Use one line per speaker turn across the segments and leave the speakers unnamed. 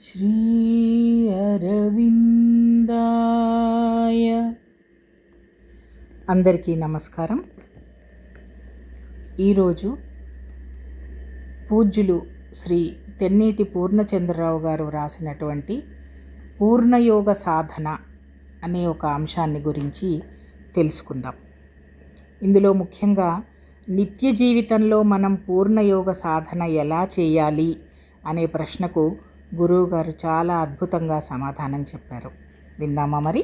శ్రీ అరవిందాయ. అందరికీ నమస్కారం. ఈరోజు పూజ్యులు శ్రీ తెన్నేటి పూర్ణచంద్రరావు గారు రాసినటువంటి పూర్ణయోగ సాధన అనే ఒక అంశాన్ని గురించి తెలుసుకుందాం. ఇందులో ముఖ్యంగా నిత్య జీవితంలో మనం పూర్ణయోగ సాధన ఎలా చేయాలి అనే ప్రశ్నకు గురువుగారు చాలా అద్భుతంగా సమాధానం చెప్పారు. విందామా మరి?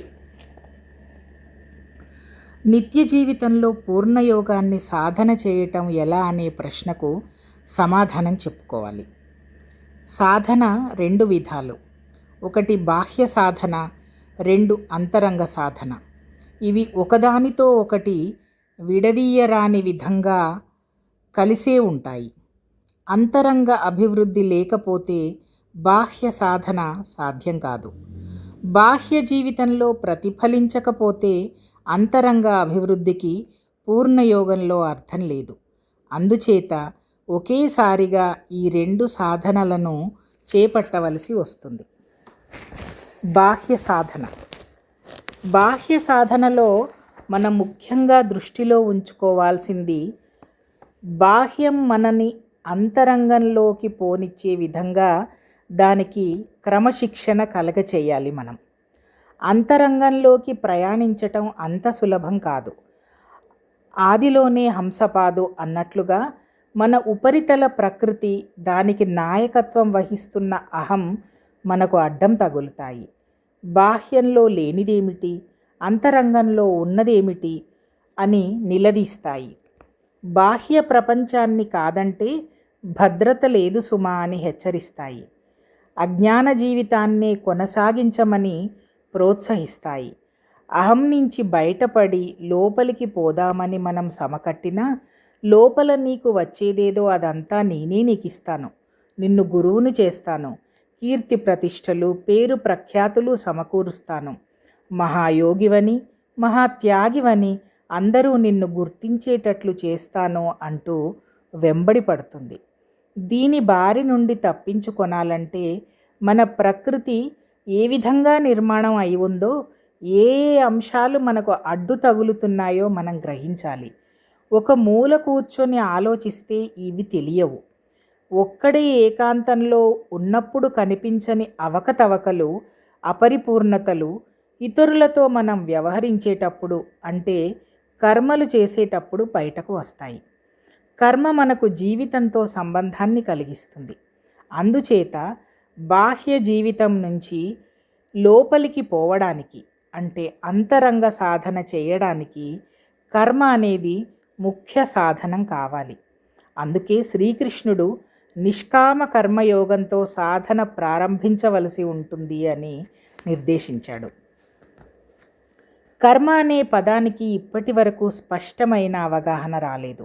నిత్య జీవితంలో పూర్ణయోగాన్ని సాధన చేయటం ఎలా అనే ప్రశ్నకు సమాధానం చెప్పుకోవాలి. సాధన రెండు విధాలు. ఒకటి బాహ్య సాధన, రెండు అంతరంగ సాధన. ఇవి ఒకదానితో ఒకటి విడదీయరాని విధంగా కలిసే ఉంటాయి. అంతరంగ అభివృద్ధి లేకపోతే బాహ్య సాధన సాధ్యం కాదు. బాహ్య జీవితంలో ప్రతిఫలించకపోతే అంతరంగ అభివృద్ధికి పూర్ణయోగంలో అర్థం లేదు. అందుచేత ఒకేసారిగా ఈ రెండు సాధనలను చేపట్టవలసి వస్తుంది. బాహ్య సాధన. బాహ్య సాధనలో మనం ముఖ్యంగా దృష్టిలో ఉంచుకోవాల్సింది బాహ్యం మనని అంతరంగంలోకి పోనిచ్చే విధంగా దానికి క్రమశిక్షణ కలగచేయాలి. మనం అంతరంగంలోకి ప్రయాణించటం అంత సులభం కాదు. ఆదిలోనే హంసపాదు అన్నట్లుగా మన ఉపరితల ప్రకృతి, దానికి నాయకత్వం వహిస్తున్న అహం మనకు అడ్డం తగులుతాయి. బాహ్యంలో లేనిదేమిటి, అంతరంగంలో ఉన్నదేమిటి అని నిలదీస్తాయి. బాహ్య ప్రపంచాన్ని కాదంటే భద్రత లేదు సుమా అని హెచ్చరిస్తాయి. అజ్ఞాన జీవితాన్నే కొనసాగించమని ప్రోత్సహిస్తాయి. అహం నుంచి బయటపడి లోపలికి పోదామని మనం సమకట్టినా లోపల నీకు వచ్చేదేదో అదంతా నేనే నీకు ఇస్తాను, నిన్ను గురువును చేస్తాను, కీర్తి ప్రతిష్టలు, పేరు ప్రఖ్యాతులు సమకూరుస్తాను, మహాయోగివని మహాత్యాగివని అందరూ నిన్ను గుర్తించేటట్లు చేస్తాను అంటూ వెంబడి పడుతుంది. దీని బారి నుండి తప్పించుకొనాలంటే మన ప్రకృతి ఏ విధంగా నిర్మాణం అయి ఉందో, ఏ అంశాలు మనకు అడ్డు తగులుతున్నాయో మనం గ్రహించాలి. ఒక మూల కూర్చొని ఆలోచిస్తే ఇవి తెలియవు. ఒక్కడే ఏకాంతంలో ఉన్నప్పుడు కనిపించని అవకతవకలు, అపరిపూర్ణతలు ఇతరులతో మనం వ్యవహరించేటప్పుడు, అంటే కర్మలు చేసేటప్పుడు బయటకు వస్తాయి. కర్మ మనకు జీవితంతో సంబంధాన్ని కలిగిస్తుంది. అందుచేత బాహ్య జీవితం నుంచి లోపలికి పోవడానికి, అంటే అంతరంగ సాధన చేయడానికి కర్మ అనేది ముఖ్య సాధనం కావాలి. అందుకే శ్రీకృష్ణుడు నిష్కామ కర్మయోగంతో సాధన ప్రారంభించవలసి ఉంటుంది అని నిర్దేశించాడు. కర్మ అనే పదానికి ఇప్పటి వరకు స్పష్టమైన అవగాహన రాలేదు.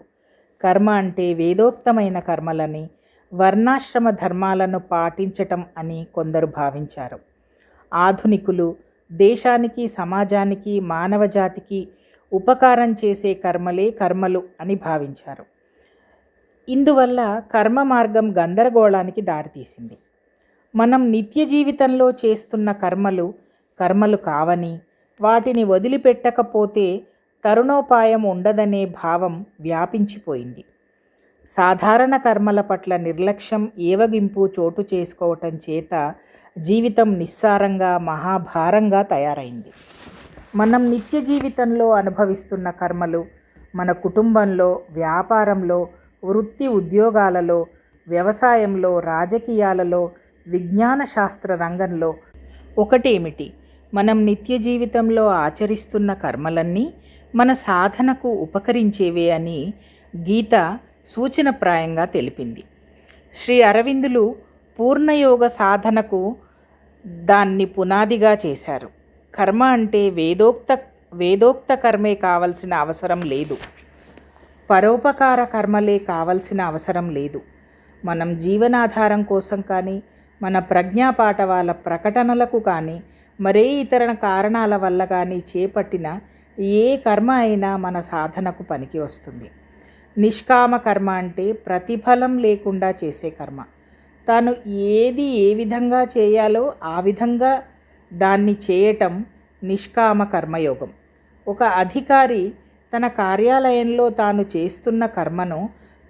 కర్మ అంటే వేదోక్తమైన కర్మలని, వర్ణాశ్రమ ధర్మాలను పాటించటం అని కొందరు భావించారు. ఆధునికులు దేశానికి, సమాజానికి, మానవజాతికి ఉపకారం చేసే కర్మలే కర్మలు అని భావించారు. ఇందువల్ల కర్మ మార్గం గందరగోళానికి దారితీసింది. మనం నిత్య జీవితంలో చేస్తున్న కర్మలు కావని, వాటిని వదిలిపెట్టకపోతే తరుణోపాయం ఉండదనే భావం వ్యాపించిపోయింది. సాధారణ కర్మల పట్ల నిర్లక్ష్యం, ఏవగింపు చోటు చేసుకోవటం చేత జీవితం నిస్సారంగా, మహాభారంగా తయారైంది. మనం నిత్య జీవితంలో అనుభవిస్తున్న కర్మలు మన కుటుంబంలో, వ్యాపారంలో, వృత్తి ఉద్యోగాలలో, వ్యవసాయంలో, రాజకీయాలలో, విజ్ఞాన శాస్త్ర రంగంలో ఒకటేమిటి, మనం నిత్య జీవితంలో ఆచరిస్తున్న కర్మలన్నీ మన సాధనకు ఉపకరించేవే అని గీత సూచనప్రాయంగా తెలిపింది. శ్రీ అరవిందులు పూర్ణయోగ సాధనకు దాన్ని పునాదిగా చేశారు. కర్మ అంటే వేదోక్త కర్మే కావలసిన అవసరం లేదు, పరోపకార కర్మలే కావలసిన అవసరం లేదు. మనం జీవనాధారం కోసం కానీ, మన ప్రజ్ఞాపాఠవాల ప్రకటనలకు కానీ, మరే ఇతర కారణాల వల్ల కానీ చేపట్టిన ఏ కర్మ అయినా మన సాధనకు పనికి వస్తుంది. నిష్కామ కర్మ అంటే ప్రతిఫలం లేకుండా చేసే కర్మ. తాను ఏది ఏ విధంగా చేయాలో ఆ విధంగా దాన్ని చేయటం నిష్కామ కర్మయోగం. ఒక అధికారి తన కార్యాలయంలో తాను చేస్తున్న కర్మను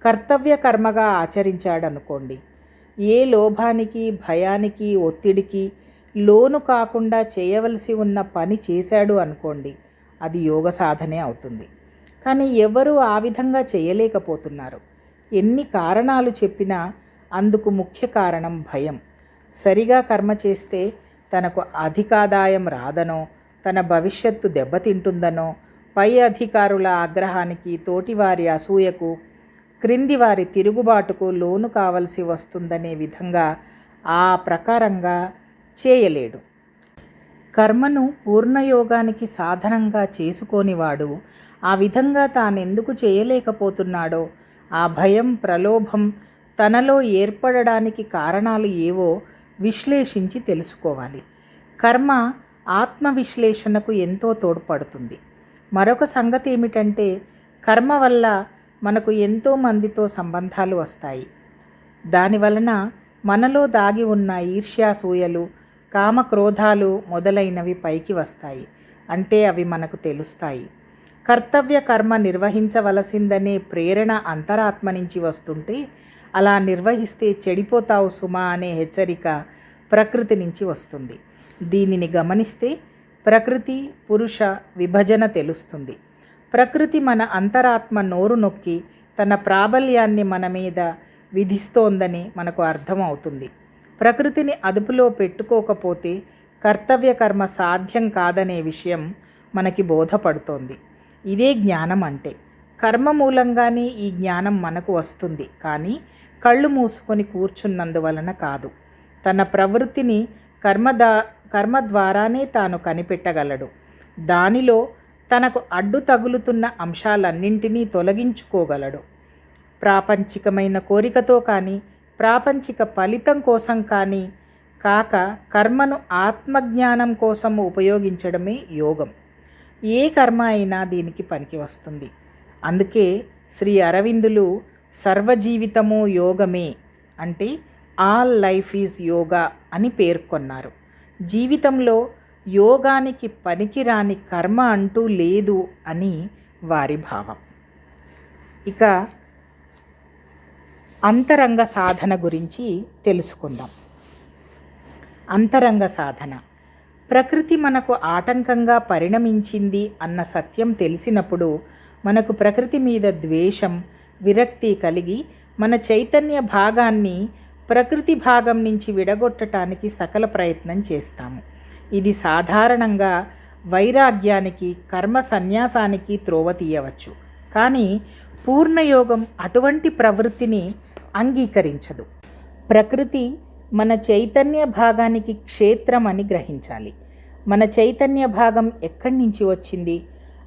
కర్తవ్య కర్మగా ఆచరించాడనుకోండి, ఏ లోభానికి, భయానికి, ఒత్తిడికి లోను కాకుండా చేయవలసి ఉన్న పని చేశాడు అనుకోండి, అది యోగ సాధనే అవుతుంది. కానీ ఎవరు ఆ విధంగా చేయలేకపోతున్నారు. ఎన్ని కారణాలు చెప్పినా అందుకు ముఖ్య కారణం భయం. సరిగా కర్మ చేస్తే తనకు అధికాదాయం రాదనో, తన భవిష్యత్తు దెబ్బతింటుందనో, పై అధికారుల ఆగ్రహానికి, తోటివారి అసూయకు, క్రింది వారి తిరుగుబాటుకు లోను కావలసి వస్తుందనే విధంగా ఆ ప్రకారంగా చేయలేడు. కర్మను పూర్ణయోగానికి సాధనంగా చేసుకోనివాడు ఆ విధంగా తానెందుకు చేయలేకపోతున్నాడో, ఆ భయం, ప్రలోభం తనలో ఏర్పడడానికి కారణాలు ఏవో విశ్లేషించి తెలుసుకోవాలి. కర్మ ఆత్మవిశ్లేషణకు ఎంతో తోడ్పడుతుంది. మరొక సంగతి ఏమిటంటే, కర్మ వల్ల మనకు ఎంతోమందితో సంబంధాలు వస్తాయి. దానివలన మనలో దాగి ఉన్న ఈర్ష్యాసూయలు, కామక్రోధాలు మొదలైనవి పైకి వస్తాయి. అంటే అవి మనకు తెలుస్తాయి. కర్తవ్య కర్మ నిర్వహించవలసిందనే ప్రేరణ అంతరాత్మ నుంచి వస్తుంటే, అలా నిర్వహిస్తే చెడిపోతావు సుమా అనే హెచ్చరిక ప్రకృతి నుంచి వస్తుంది. దీనిని గమనిస్తే ప్రకృతి పురుష విభజన తెలుస్తుంది. ప్రకృతి మన అంతరాత్మ నోరు నొక్కి తన ప్రాబల్యాన్ని మన మీద విధిస్తోందని మనకు అర్థమవుతుంది. ప్రకృతిని అదుపులో పెట్టుకోకపోతే కర్తవ్య కర్మ సాధ్యం కాదనే విషయం మనకి బోధపడుతోంది. ఇదే జ్ఞానం అంటే. కర్మ మూలంగానే ఈ జ్ఞానం మనకు వస్తుంది, కానీ కళ్ళు మూసుకొని కూర్చున్నందువలన కాదు. తన ప్రవృత్తిని కర్మ ద్వారానే తాను కనిపెట్టగలడు. దానిలో తనకు అడ్డు తగులుతున్న అంశాలన్నింటినీ తొలగించుకోగలడు. ప్రాపంచికమైన కోరికతో కానీ, ప్రాపంచిక ఫలితం కోసం కానీ కాక, కర్మను ఆత్మజ్ఞానం కోసం ఉపయోగించడమే యోగం. ఏ కర్మ అయినా దీనికి పనికి వస్తుంది. అందుకే శ్రీ అరవిందులు సర్వజీవితము యోగమే అంటే ఆల్ లైఫ్ ఈజ్ యోగా అని పేర్కొన్నారు. జీవితంలో యోగానికి పనికిరాని కర్మ అంటూ లేదు అని వారి భావం. ఇక అంతరంగ సాధన గురించి తెలుసుకుందాం. అంతరంగ సాధన. ప్రకృతి మనకు ఆటంకంగా పరిణమించింది అన్న సత్యం తెలిసినప్పుడు మనకు ప్రకృతి మీద ద్వేషం, విరక్తి కలిగి మన చైతన్య భాగాన్ని ప్రకృతి భాగం నుంచి విడగొట్టడానికి సకల ప్రయత్నం చేస్తాము. ఇది సాధారణంగా వైరాగ్యానికి, కర్మ సన్యాసానికి త్రోవ తీయవచ్చు. కానీ పూర్ణయోగం అటువంటి ప్రవృత్తిని అంగీకరించదు. ప్రకృతి మన చైతన్య భాగానికి క్షేత్రం అని గ్రహించాలి. మన చైతన్య భాగం ఎక్కడి నుంచి వచ్చింది?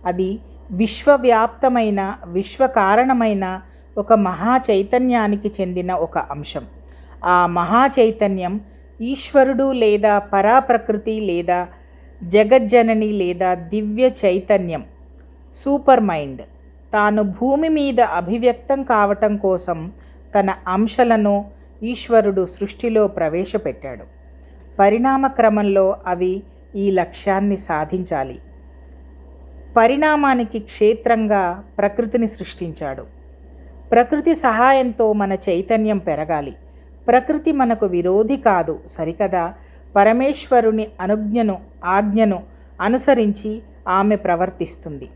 అది విశ్వవ్యాప్తమైన, విశ్వకారణమైన ఒక మహా చైతన్యానికి చెందిన ఒక అంశం. ఆ మహా చైతన్యం ఈశ్వరుడు లేదా పరాప్రకృతి లేదా జగజ్జనని లేదా దివ్య చైతన్యం, సూపర్ మైండ్, తాను భూమి మీద అభివ్యక్తం కావటం కోసం తన అంశాలను ఈశ్వరుడు సృష్టిలో ప్రవేశపెట్టాడు. పరిణామ క్రమంలో అవి ఈ లక్ష్యాన్ని సాధించాలి. పరిణామానికి క్షేత్రంగా ప్రకృతిని సృష్టించాడు. ప్రకృతి సహాయంతో మన చైతన్యం పెరగాలి. ప్రకృతి మనకు విరోధి కాదు, సరికదా. పరమేశ్వరుని ఆజ్ఞను అనుసరించి ఆమె ప్రవర్తిస్తుంది.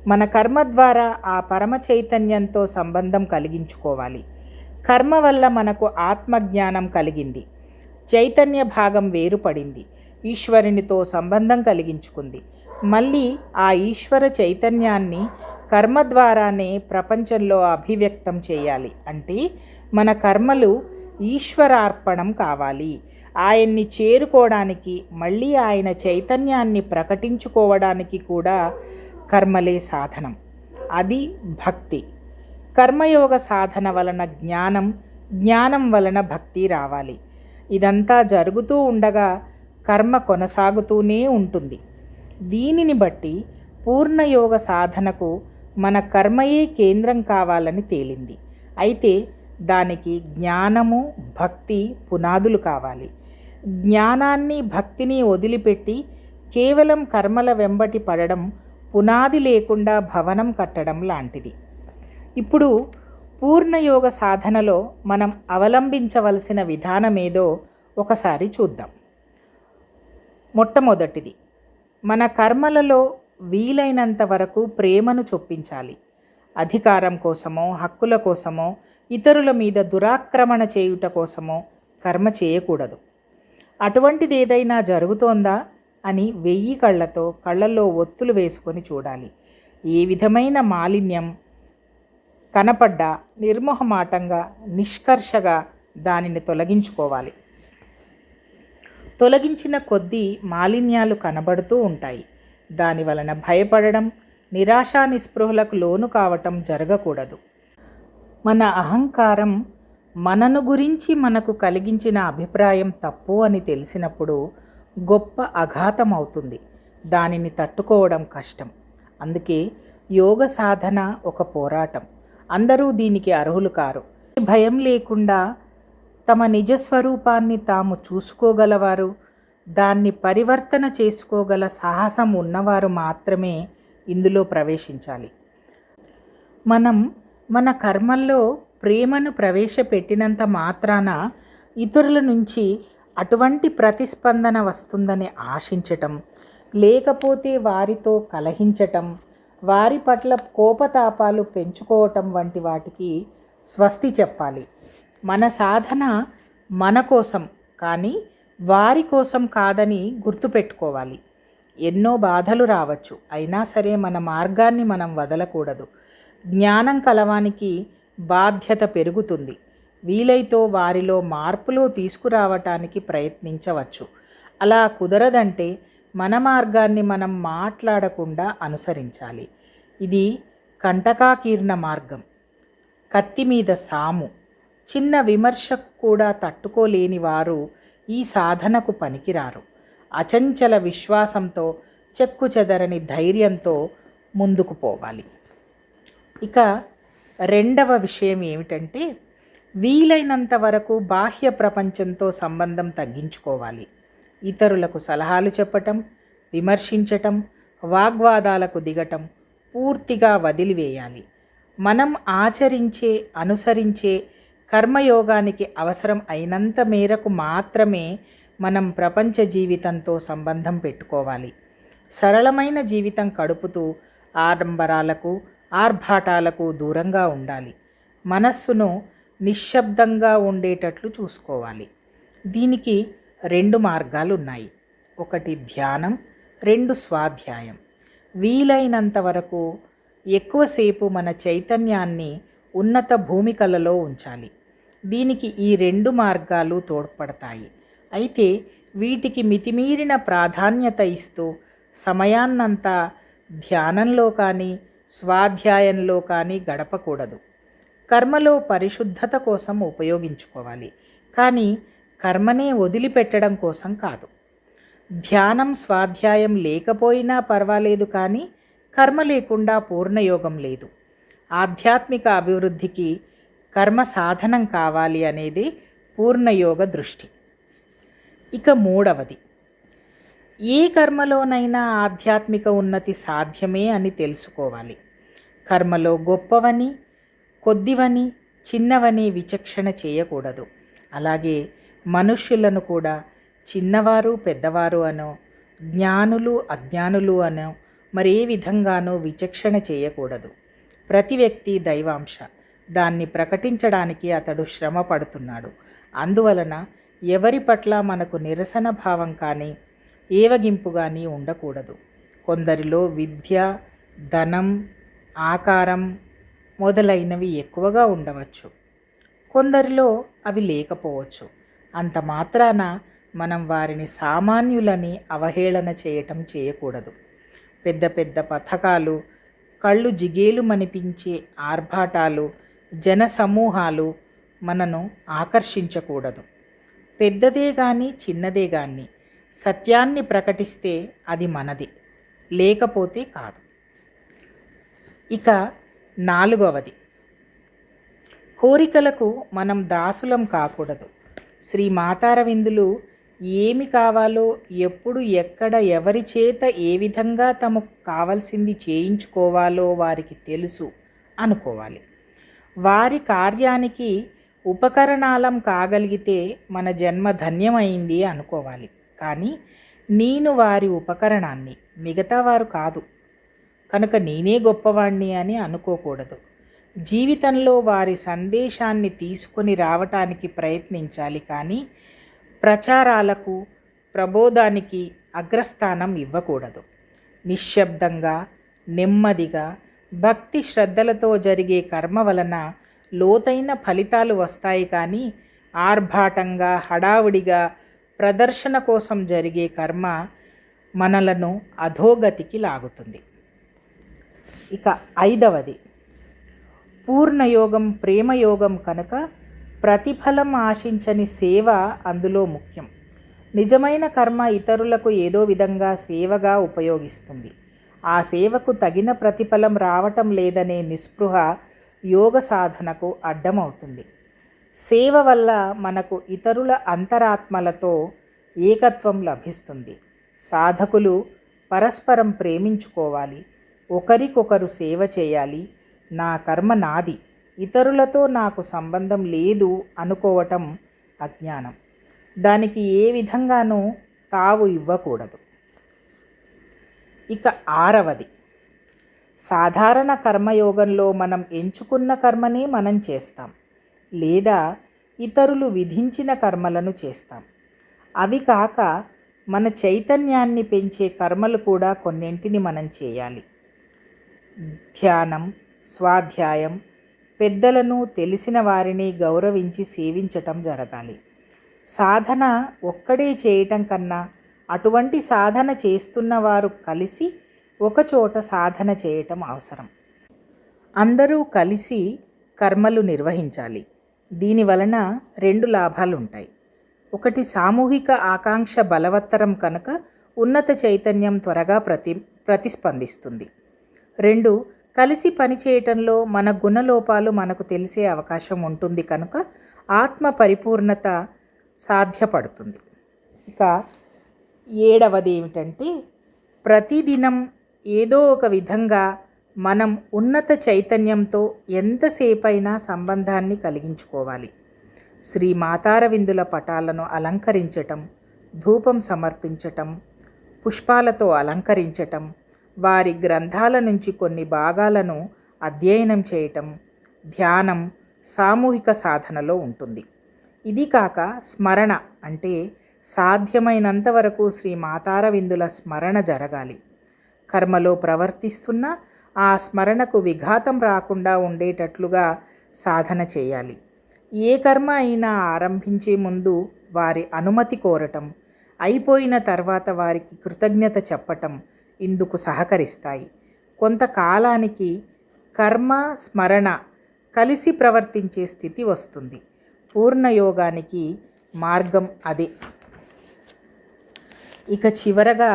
మన కర్మ ద్వారా ఆ పరమ చైతన్యంతో సంబంధం కలిగించుకోవాలి. కర్మ వల్ల మనకు ఆత్మజ్ఞానం కలిగింది. చైతన్య భాగం వేరుపడింది, ఈశ్వరునితో సంబంధం కలిగించుకుంది. మళ్ళీ ఆ ఈశ్వర చైతన్యాన్ని కర్మ ద్వారానే ప్రపంచంలో అభివ్యక్తం చేయాలి. అంటే మన కర్మలు ఈశ్వరార్పణం కావాలి. ఆయన్ని చేరుకోవడానికి, మళ్ళీ ఆయన చైతన్యాన్ని ప్రకటించుకోవడానికి కూడా కర్మలే సాధనం. అది భక్తి. కర్మయోగ సాధన వలన జ్ఞానం, జ్ఞానం వలన భక్తి రావాలి. ఇదంతా జరుగుతూ ఉండగా కర్మ కొనసాగుతూనే ఉంటుంది. దీనిని బట్టి పూర్ణయోగ సాధనకు మన కర్మయే కేంద్రం కావాలని తేలింది. అయితే దానికి జ్ఞానము, భక్తి పునాదులు కావాలి. జ్ఞానాన్ని, భక్తిని వదిలిపెట్టి కేవలం కర్మల వెంబటి పడడం పునాది లేకుండా భవనం కట్టడం లాంటిది. ఇప్పుడు పూర్ణయోగ సాధనలో మనం అవలంబించవలసిన విధానమేదో ఒకసారి చూద్దాం. మొట్టమొదటిది, మన కర్మలలో వీలైనంత వరకు ప్రేమను చొప్పించాలి. అధికారం కోసమో, హక్కుల కోసమో, ఇతరుల మీద దురాక్రమణ చేయుట కోసమో కర్మ చేయకూడదు. అటువంటిది ఏదైనా జరుగుతోందా అని 1000 కళ్ళతో కళ్ళల్లో ఒత్తులు వేసుకొని చూడాలి. ఏ విధమైన మాలిన్యం కనపడ్డా నిర్మోహమాటంగా, నిష్కర్షగా దానిని తొలగించుకోవాలి. తొలగించిన కొద్దీ మాలిన్యాలు కనబడుతూ ఉంటాయి. దాని వలన భయపడడం, నిరాశా నిస్పృహలకు లోను కావటం జరగకూడదు. మన అహంకారం మనను గురించి మనకు కలిగించిన అభిప్రాయం తప్పు అని తెలిసినప్పుడు గొప్ప అఘాతం అవుతుంది. దానిని తట్టుకోవడం కష్టం. అందుకే యోగ సాధన ఒక పోరాటం. అందరూ దీనికి అర్హులు కారు. భయం లేకుండా తమ నిజస్వరూపాన్ని తాము చూసుకోగలవారు, దాన్ని పరివర్తన చేసుకోగల సాహసం ఉన్నవారు మాత్రమే ఇందులో ప్రవేశించాలి. మనం మన కర్మల్లో ప్రేమను ప్రవేశపెట్టినంత మాత్రాన ఇతరుల నుంచి అటువంటి ప్రతిస్పందన వస్తుందని ఆశించటం, లేకపోతే వారితో కలహించటం, వారి పట్ల కోపతాపాలు పెంచుకోవటం వంటి వాటికి స్వస్తి చెప్పాలి. మన సాధన మన కోసం కానీ వారి కోసం కాదని గుర్తుపెట్టుకోవాలి. ఎన్నో బాధలు రావచ్చు, అయినా సరే మన మార్గాన్ని మనం వదలకూడదు. జ్ఞానం కలవానికి బాధ్యత పెరుగుతుంది. వీలైతో వారిలో మార్పులు తీసుకురావటానికి ప్రయత్నించవచ్చు. అలా కుదరదంటే మన మార్గాన్ని మనం మాట్లాడకుండా అనుసరించాలి. ఇది కంటకాకీర్ణ మార్గం, కత్తి మీద సాము. చిన్న విమర్శకు కూడా తట్టుకోలేని వారు ఈ సాధనకు పనికిరారు. అచంచల విశ్వాసంతో, చెక్కు చెదరని ధైర్యంతో ముందుకు పోవాలి. ఇక రెండవ విషయం ఏమిటంటే, వీలైనంత వరకు బాహ్య ప్రపంచంతో సంబంధం తగ్గించుకోవాలి. ఇతరులకు సలహాలు చెప్పటం, విమర్శించటం, వాగ్వాదాలకు దిగటం పూర్తిగా వదిలివేయాలి. మనం ఆచరించే, అనుసరించే కర్మయోగానికి అవసరం అయినంత మేరకు మాత్రమే మనం ప్రపంచ జీవితంతో సంబంధం పెట్టుకోవాలి. సరళమైన జీవితం గడుపుతూ ఆడంబరాలకు, ఆర్భాటాలకు దూరంగా ఉండాలి. మనస్సును నిశ్శబ్దంగా ఉండేటట్లు చూసుకోవాలి. దీనికి 2 మార్గాలు ఉన్నాయి. ఒకటి ధ్యానం, 2 స్వాధ్యాయం. వీలైనంత వరకు ఎక్కువసేపు మన చైతన్యాన్ని ఉన్నత భూమికలలో ఉంచాలి. దీనికి ఈ 2 మార్గాలు తోడ్పడతాయి. అయితే వీటికి మితిమీరిన ప్రాధాన్యత ఇస్తూ సమయాన్నంతా ధ్యానంలో కానీ, స్వాధ్యాయంలో కానీ గడపకూడదు. కర్మలో పరిశుద్ధత కోసం ఉపయోగించుకోవాలి, కానీ కర్మనే వదిలిపెట్టడం కోసం కాదు. ధ్యానం, స్వాధ్యాయం లేకపోయినా పర్వాలేదు, కానీ కర్మ లేకుండా పూర్ణయోగం లేదు. ఆధ్యాత్మిక అభివృద్ధికి కర్మ సాధనం కావాలి అనేది పూర్ణయోగ దృష్టి. ఇక మూడవది, ఏ కర్మలోనైనా ఆధ్యాత్మిక ఉన్నతి సాధ్యమే అని తెలుసుకోవాలి. కర్మలో గొప్పవని, కొద్దివని, చిన్నవని విచక్షణ చేయకూడదు. అలాగే మనుష్యులను కూడా చిన్నవారు, పెద్దవారు అనో, జ్ఞానులు, అజ్ఞానులు అనో మరే విధంగానూ విచక్షణ చేయకూడదు. ప్రతి వ్యక్తి దైవాంశ. దాన్ని ప్రకటించడానికి అతడు శ్రమ పడుతున్నాడు. అందువలన ఎవరి పట్ల మనకు నిరసన భావం కానీ, ఏవగింపు కానీ ఉండకూడదు. కొందరిలో విద్య, ధనం, ఆకారం మొదలైనవి ఎక్కువగా ఉండవచ్చు, కొందరిలో అవి లేకపోవచ్చు. అంత మాత్రాన మనం వారిని సామాన్యులని అవహేళన చేయకూడదు. పెద్ద పెద్ద పథకాలు, కళ్ళు జిగేలుమనిపించే ఆర్భాటాలు, జనసమూహాలు మనను ఆకర్షించకూడదు. పెద్దదే కానీ, చిన్నదే కానీ సత్యాన్ని ప్రకటిస్తే అది మనది, లేకపోతే కాదు. ఇక 4వది, కోరికలకు మనం దాసులం కాకూడదు. శ్రీ మాతారవిందులు ఏమి కావాలో, ఎప్పుడు, ఎక్కడ, ఎవరి చేత ఏ విధంగా తమకు కావలసింది చేయించుకోవాలో వారికి తెలుసు అనుకోవాలి. వారి కార్యానికి ఉపకరణాలం కాగలిగితే మన జన్మ ధన్యమైంది అనుకోవాలి. కానీ నేను వారి ఉపకరణాన్ని, మిగతా వారు కాదు కనుక నేనే గొప్పవాణ్ణి అని అనుకోకూడదు. జీవితంలో వారి సందేశాన్ని తీసుకొని రావటానికి ప్రయత్నించాలి. కానీ ప్రచారాలకు, ప్రబోధానికి అగ్రస్థానం ఇవ్వకూడదు. నిశ్శబ్దంగా, నెమ్మదిగా, భక్తి శ్రద్ధలతో జరిగే కర్మ వలన లోతైన ఫలితాలు వస్తాయి. కానీ ఆర్భాటంగా, హడావుడిగా, ప్రదర్శన కోసం జరిగే కర్మ మనలను అధోగతికి లాగుతుంది. ఇక 5వది పూర్ణయోగం, ప్రేమయోగం కనుక ప్రతిఫలం ఆశించని సేవ అందులో ముఖ్యం. నిజమైన కర్మ ఇతరులకు ఏదో విధంగా సేవగా ఉపయోగిస్తుంది. ఆ సేవకు తగిన ప్రతిఫలం రావటం లేదనే నిస్పృహ యోగ సాధనకు అడ్డమవుతుంది. సేవ వల్ల మనకు ఇతరుల అంతరాత్మలతో ఏకత్వం లభిస్తుంది. సాధకులు పరస్పరం ప్రేమించుకోవాలి, ఒకరికొకరు సేవ చేయాలి. నా కర్మ నాది, ఇతరులతో నాకు సంబంధం లేదు అనుకోవటం అజ్ఞానం. దానికి ఏ విధంగానూ తావు ఇవ్వకూడదు. ఇక 6వది సాధారణ కర్మయోగంలో మనం ఎంచుకున్న కర్మనే మనం చేస్తాం, లేదా ఇతరులు విధించిన కర్మలను చేస్తాం. అవి కాక మన చైతన్యాన్ని పెంచే కర్మలు కూడా కొన్నింటిని మనం చేయాలి. ధ్యానం, స్వాధ్యాయం, పెద్దలను, తెలిసిన వారిని గౌరవించి సేవించటం జరగాలి. సాధన ఒక్కడే చేయటం కన్నా అటువంటి సాధన చేస్తున్నవారు కలిసి ఒకచోట సాధన చేయటం అవసరం. అందరూ కలిసి కర్మలు నిర్వహించాలి. దీనివలన 2 లాభాలు ఉంటాయి. ఒకటి, సామూహిక ఆకాంక్ష బలవత్తరం కనుక ఉన్నత చైతన్యం త్వరగా ప్రతిస్పందిస్తుంది. 2, కలిసి పనిచేయటంలో మన గుణలోపాలు మనకు తెలిసే అవకాశం ఉంటుంది కనుక ఆత్మ పరిపూర్ణత సాధ్యపడుతుంది. ఇక 7వది ఏమిటంటే, ప్రతిదినం ఏదో ఒక విధంగా మనం ఉన్నత చైతన్యంతో ఎంతసేపైనా సంబంధాన్ని కలిగించుకోవాలి. శ్రీ మాతారవిందుల పటాలను అలంకరించటం, ధూపం సమర్పించటం, పుష్పాలతో అలంకరించటం, వారి గ్రంథాల నుంచి కొన్ని భాగాలను అధ్యయనం చేయటం, ధ్యానం సామూహిక సాధనలో ఉంటుంది. ఇది కాక స్మరణ అంటే సాధ్యమైనంత వరకు శ్రీ మాతారవిందుల స్మరణ జరగాలి. కర్మలో ప్రవర్తిస్తున్న ఆ స్మరణకు విఘాతం రాకుండా ఉండేటట్లుగా సాధన చేయాలి. ఏ కర్మ అయినా ఆరంభించే ముందు వారి అనుమతి కోరటం, అయిపోయిన తర్వాత వారికి కృతజ్ఞత చెప్పటం ఇందుకు సహకరిస్తాయి. కొంతకాలానికి కర్మ, స్మరణ కలిసి ప్రవర్తించే స్థితి వస్తుంది. పూర్ణయోగానికి మార్గం అదే. ఇక చివరగా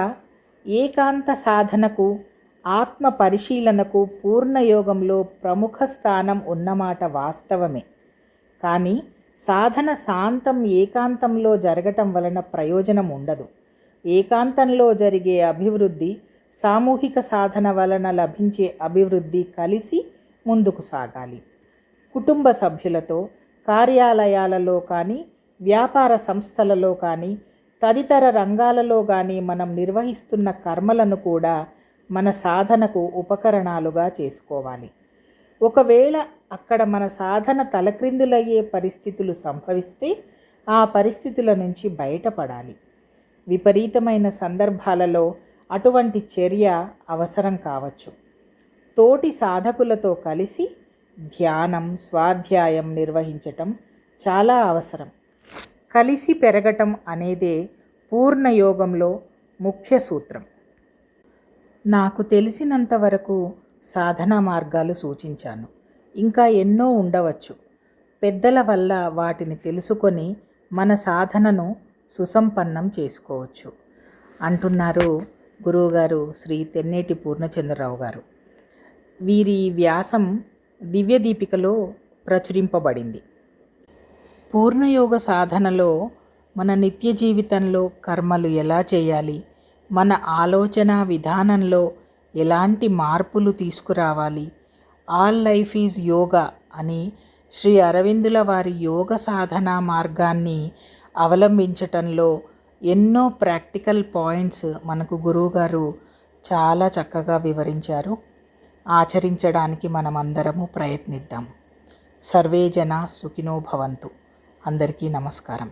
ఏకాంత సాధనకు, ఆత్మ పరిశీలనకు పూర్ణయోగంలో ప్రముఖ స్థానం ఉన్నమాట వాస్తవమే. కానీ సాధన శాంతం, ఏకాంతంలో జరగటం వలన ప్రయోజనం ఉండదు. ఏకాంతంలో జరిగే అభివృద్ధి, సామూహిక సాధన వలన లభించే అభివృద్ధి కలిసి ముందుకు సాగాలి. కుటుంబ సభ్యులతో, కార్యాలయాలలో కానీ, వ్యాపార సంస్థలలో కానీ, తదితర రంగాలలో కానీ మనం నిర్వహిస్తున్న కర్మలను కూడా మన సాధనకు ఉపకరణాలుగా చేసుకోవాలి. ఒకవేళ అక్కడ మన సాధన తలక్రిందులయ్యే పరిస్థితులు సంభవిస్తే ఆ పరిస్థితుల నుంచి బయటపడాలి. విపరీతమైన సందర్భాలలో అటువంటి చర్య అవసరం కావచ్చు. తోటి సాధకులతో కలిసి ధ్యానం, స్వాధ్యాయం నిర్వహించటం చాలా అవసరం. కలిసి పెరగటం అనేదే పూర్ణయోగంలో ముఖ్య సూత్రం. నాకు తెలిసినంత వరకు సాధనా మార్గాలు సూచించాను. ఇంకా ఎన్నో ఉండవచ్చు. పెద్దల వల్ల వాటిని తెలుసుకొని మన సాధనను సుసంపన్నం చేసుకోవచ్చు అంటున్నారు గురువుగారు శ్రీ తెన్నేటి పూర్ణచంద్రరావు గారు. వీరి వ్యాసం దివ్యదీపికలో ప్రచురింపబడింది. పూర్ణయోగ సాధనలో మన నిత్య జీవితంలో కర్మలు ఎలా చేయాలి, మన ఆలోచన విధానంలో ఎలాంటి మార్పులు తీసుకురావాలి, ఆల్ లైఫ్ ఈజ్ యోగా అని శ్రీ అరవిందుల వారి యోగ సాధనా మార్గాన్ని అవలంబించటంలో ఎన్నో ప్రాక్టికల్ పాయింట్స్ మనకు గురువుగారు చాలా చక్కగా వివరించారు. ఆచరించడానికి మనమందరము ప్రయత్నిద్దాం. సర్వే జనా సుఖినో భవంతు. అందరికీ నమస్కారం.